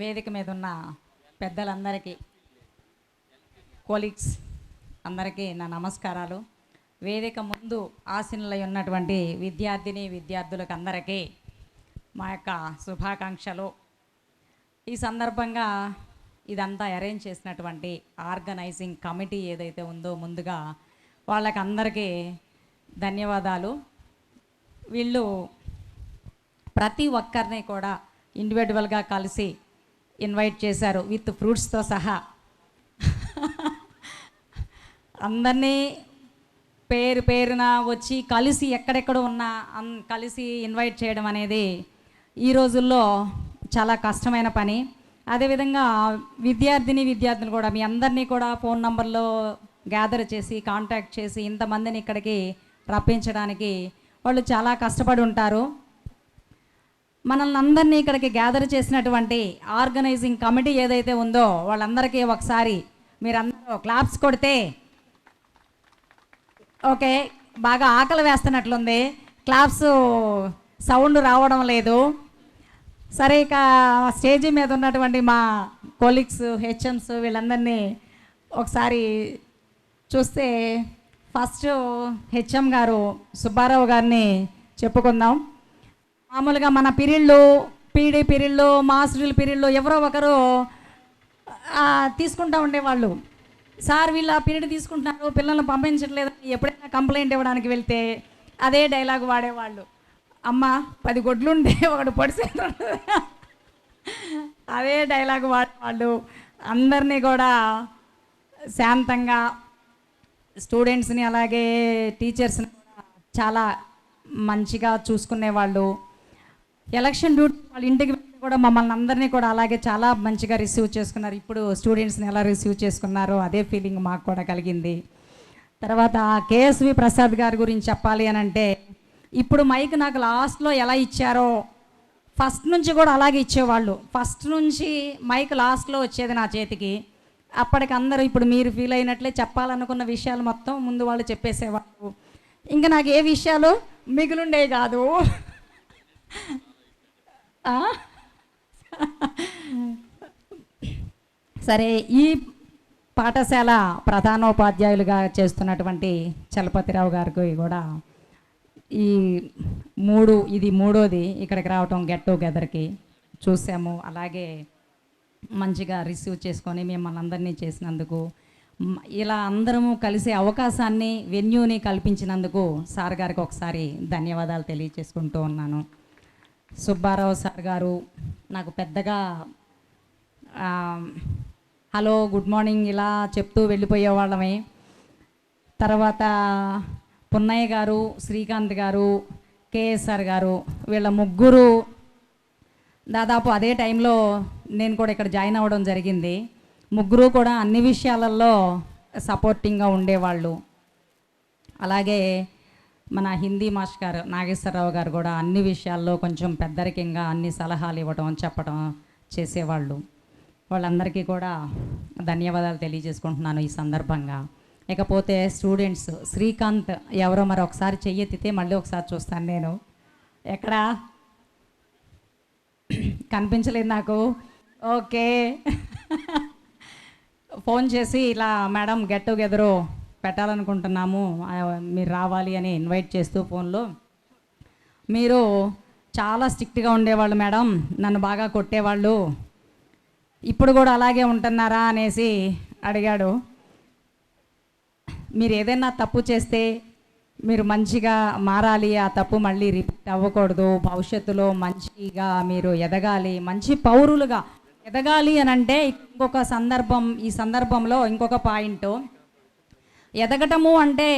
వేదిక మీద ఉన్న పెద్దలందరికీ, కోలీగ్స్ అందరికీ నా నమస్కారాలు. వేదిక ముందు ఆసీనులై ఉన్నటువంటి విద్యార్థులకు అందరికీ మా యొక్క శుభాకాంక్షలు. ఈ సందర్భంగా ఇదంతా అరేంజ్ చేసినటువంటి ఆర్గనైజింగ్ కమిటీ ఏదైతే ఉందో ముందుగా వాళ్ళకి అందరికీ ధన్యవాదాలు. వీళ్ళు ప్రతి ఒక్కరిని కూడా ఇండివిజువల్గా కలిసి ఇన్వైట్ చేశారు విత్ ఫ్రూట్స్తో సహా. అందరినీ పేరున వచ్చి కలిసి ఎక్కడెక్కడ ఉన్నా కలిసి ఇన్వైట్ చేయడం అనేది ఈ రోజుల్లో చాలా కష్టమైన పని. అదేవిధంగా విద్యార్థులు కూడా మీ అందరినీ కూడా ఫోన్ నంబర్లో గ్యాదర్ చేసి కాంటాక్ట్ చేసి ఇంతమందిని ఇక్కడికి రప్పించడానికి వాళ్ళు చాలా కష్టపడి ఉంటారు. మనల్ని అందరినీ ఇక్కడికి గ్యాదర్ చేసినటువంటి ఆర్గనైజింగ్ కమిటీ ఏదైతే ఉందో వాళ్ళందరికీ ఒకసారి మీరందరూ క్లాప్స్ కొడితే, ఓకే, బాగా ఆకలి వేస్తున్నట్లుంది, క్లాప్స్ సౌండ్ రావడం లేదు. సరే, ఇక స్టేజీ మీద ఉన్నటువంటి మా కొలీగ్స్, హెచ్ఎంస్ వీళ్ళందరినీ ఒకసారి చూస్తే ఫస్ట్ హెచ్ఎం గారు సుబ్బారావు గారిని చెప్పుకుందాం. మామూలుగా మన పీరియడ్లు, పీడీ పీరియడ్లు, మాస్టర్ల పీరియడ్లు ఎవరో ఒకరు తీసుకుంటూ ఉండేవాళ్ళు. సార్ వీళ్ళు ఆ పీరియడ్ తీసుకుంటున్నారు, పిల్లల్ని పంపించట్లేదు, ఎప్పుడైనా కంప్లైంట్ ఇవ్వడానికి వెళ్తే అదే డైలాగ్ వాడేవాళ్ళు. అమ్మ 10 గొడ్లుండే ఒకడు పొడిసేది, అదే డైలాగ్ వాడేవాళ్ళు. అందరినీ కూడా శాంతంగా స్టూడెంట్స్ని అలాగే టీచర్స్ని చాలా మంచిగా చూసుకునేవాళ్ళు. ఎలక్షన్ డ్యూటీ వాళ్ళ ఇంటికి వెళ్ళి కూడా మమ్మల్ని అందరినీ కూడా అలాగే చాలా మంచిగా రిసీవ్ చేసుకున్నారు. ఇప్పుడు స్టూడెంట్స్ని ఎలా రిసీవ్ చేసుకున్నారో అదే ఫీలింగ్ మాకు కూడా కలిగింది. తర్వాత కేఎస్వి ప్రసాద్ గారి గురించి చెప్పాలి అని అంటే, ఇప్పుడు మైక్ నాకు లాస్ట్లో ఎలా ఇచ్చారో ఫస్ట్ నుంచి కూడా అలాగే ఇచ్చేవాళ్ళు. ఫస్ట్ నుంచి మైక్ లాస్ట్లో వచ్చేది నా చేతికి. అప్పటికి అందరూ ఇప్పుడు మీరు ఫీల్ అయినట్లే చెప్పాలనుకున్న విషయాలు మొత్తం ముందు వాళ్ళు చెప్పేసేవాళ్ళు. ఇంకా నాకు ఏ విషయాలు మిగులుండేవి కాదు. సరే, ఈ పాఠశాల ప్రధానోపాధ్యాయులుగా చేస్తున్నటువంటి చలపతిరావు గారికి కూడా ఇది మూడోది ఇక్కడికి రావటం, గెట్ టుగెదర్కి చూసాము. అలాగే మంచిగా రిసీవ్ చేసుకొని మిమ్మల్ని అందరినీ చేసినందుకు, ఇలా అందరము కలిసే అవకాశాన్ని, వెన్యూని కల్పించినందుకు సార్ గారికి ఒకసారి ధన్యవాదాలు తెలియచేసుకుంటూ ఉన్నాను. సుబ్బారావు సార్ గారు నాకు పెద్దగా హలో, గుడ్ మార్నింగ్ ఇలా చెప్తూ వెళ్ళిపోయేవాళ్ళమే. తర్వాత పున్నయ్య గారు, శ్రీకాంత్ గారు, కేఎస్ఆర్ గారు, వీళ్ళ ముగ్గురు దాదాపు అదే టైంలో నేను కూడా ఇక్కడ జాయిన్ అవ్వడం జరిగింది. ముగ్గురు కూడా అన్ని విషయాలలో సపోర్టింగ్గా ఉండేవాళ్ళు. అలాగే మన హిందీ మాస్టర్ గారు నాగేశ్వరరావు గారు కూడా అన్ని విషయాల్లో కొంచెం పెద్దరికంగా అన్ని సలహాలు ఇవ్వడం, చెప్పడం చేసేవాళ్ళు. వాళ్ళందరికీ కూడా ధన్యవాదాలు తెలియజేసుకుంటున్నాను ఈ సందర్భంగా. ఇకపోతే స్టూడెంట్స్, శ్రీకాంత్ ఎవరో మరి ఒకసారి చెయ్యెత్తితే మళ్ళీ ఒకసారి చూస్తాను. నేను ఎక్కడా కనిపించలేదు నాకు. ఓకే, ఫోన్ చేసి ఇలా మేడం గెట్ టుగెదర్ పెట్టాలనుకుంటున్నాము, మీరు రావాలి అని ఇన్వైట్ చేస్తూ ఫోన్లో, మీరు చాలా స్ట్రిక్ట్గా ఉండేవాళ్ళు మేడం, నన్ను బాగా కొట్టేవాళ్ళు, ఇప్పుడు కూడా అలాగే ఉంటున్నారా అనేసి అడిగాడు. మీరు ఏదైనా తప్పు చేస్తే మీరు మంచిగా మారాలి, ఆ తప్పు మళ్ళీ రిపీట్ అవ్వకూడదు, భవిష్యత్తులో మంచిగా మీరు ఎదగాలి, మంచి పౌరులుగా ఎదగాలి అని అంటే ఇంకొక ఈ సందర్భంలో ఇంకొక పాయింట్, ఎదగటము అంటే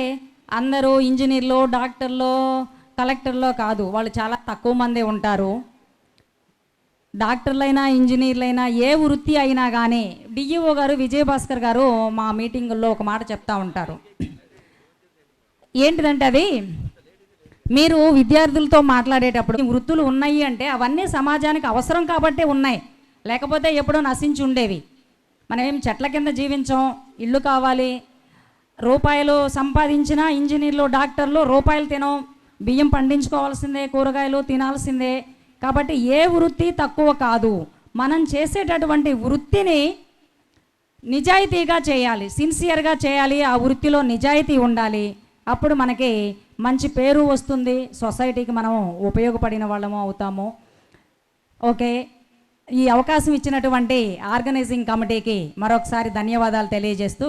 అందరూ ఇంజనీర్లు, డాక్టర్లు, కలెక్టర్లో కాదు, వాళ్ళు చాలా తక్కువ మందే ఉంటారు. డాక్టర్లైనా, ఇంజనీర్లైనా, ఏ వృత్తి అయినా కానీ డిఈఓ గారు విజయభాస్కర్ గారు మా మీటింగుల్లో ఒక మాట చెప్తా ఉంటారు. ఏంటిదంటే అది, మీరు విద్యార్థులతో మాట్లాడేటప్పుడు వృత్తులు ఉన్నాయి అంటే అవన్నీ సమాజానికి అవసరం కాబట్టే ఉన్నాయి, లేకపోతే ఎప్పుడో నశించి ఉండేవి. మనం ఏం చెట్ల కింద జీవించాం, ఇల్లు కావాలి, రూపాయలు సంపాదించిన ఇంజనీర్లు, డాక్టర్లు రూపాయలు తినం, బియ్యం పండించుకోవాల్సిందే, కూరగాయలు తినాల్సిందే. కాబట్టి ఏ వృత్తి తక్కువ కాదు. మనం చేసేటటువంటి వృత్తిని నిజాయితీగా చేయాలి, సిన్సియర్గా చేయాలి, ఆ వృత్తిలో నిజాయితీ ఉండాలి. అప్పుడు మనకి మంచి పేరు వస్తుంది, సొసైటీకి మనం ఉపయోగపడిన వాళ్ళము అవుతాము. ఓకే, ఈ అవకాశం ఇచ్చినటువంటి ఆర్గనైజింగ్ కమిటీకి మరొకసారి ధన్యవాదాలు తెలియజేస్తూ